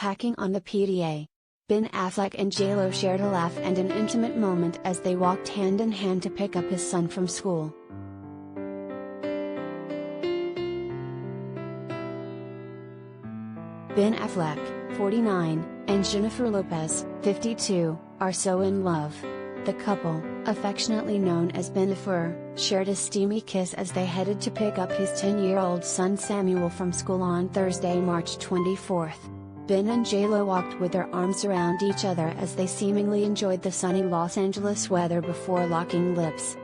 packing on the PDA. Ben Affleck and J.Lo shared a laugh and an intimate moment as they walked hand in hand to pick up his son from school. Ben Affleck, 49, and Jennifer Lopez, 52, are so in love. The couple, affectionately known as Bennifer, shared a steamy kiss as they headed to pick up his 10-year-old son Samuel from school on Thursday, March 24. Ben and J.Lo walked with their arms around each other as they seemingly enjoyed the sunny Los Angeles weather before locking lips.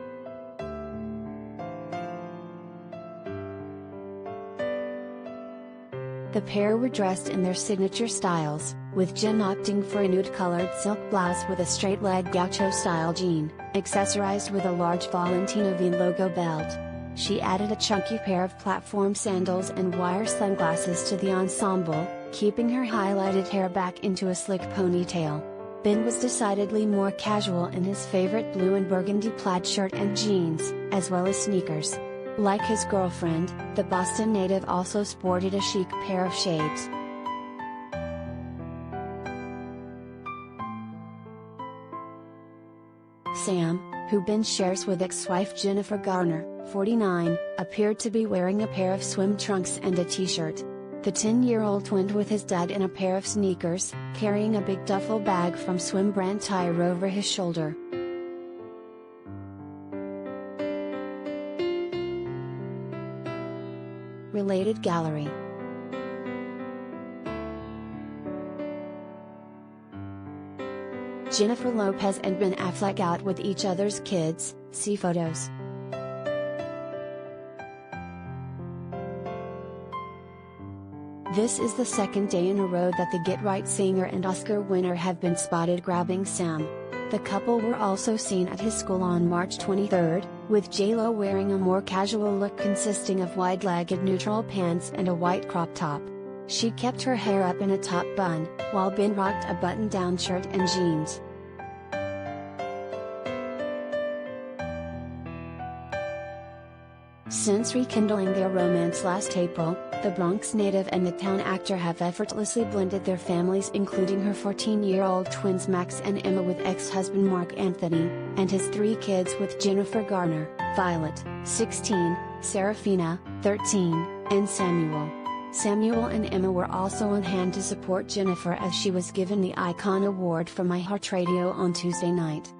The pair were dressed in their signature styles, with Jen opting for a nude-colored silk blouse with a straight-leg gaucho-style jean, accessorized with a large Valentino V logo belt. She added a chunky pair of platform sandals and wire sunglasses to the ensemble, keeping her highlighted hair back into a slick ponytail. Ben was decidedly more casual in his favorite blue and burgundy plaid shirt and jeans, as well as sneakers. Like his girlfriend, the Boston native also sported a chic pair of shades. Sam, who Ben shares with ex-wife Jennifer Garner, 49, appeared to be wearing a pair of swim trunks and a t-shirt. The 10-year-old twinned with his dad in a pair of sneakers, carrying a big duffel bag from swim brand Tire over his shoulder. Related gallery. Jennifer Lopez and Ben Affleck out with each other's kids, see photos. This is the second day in a row that the Get Right singer and Oscar winner have been spotted grabbing Sam. The couple were also seen at his school on March 23, with J.Lo wearing a more casual look consisting of wide-legged neutral pants and a white crop top. She kept her hair up in a top bun, while Ben rocked a button-down shirt and jeans. Since rekindling their romance last April, the Bronx native and the town actor have effortlessly blended their families, including her 14-year-old twins Max and Emma with ex-husband Mark Anthony, and his 3 kids with Jennifer Garner, Violet, 16, Serafina, 13, and Samuel. Samuel and Emma were also on hand to support Jennifer as she was given the Icon Award from iHeartRadio on Tuesday night.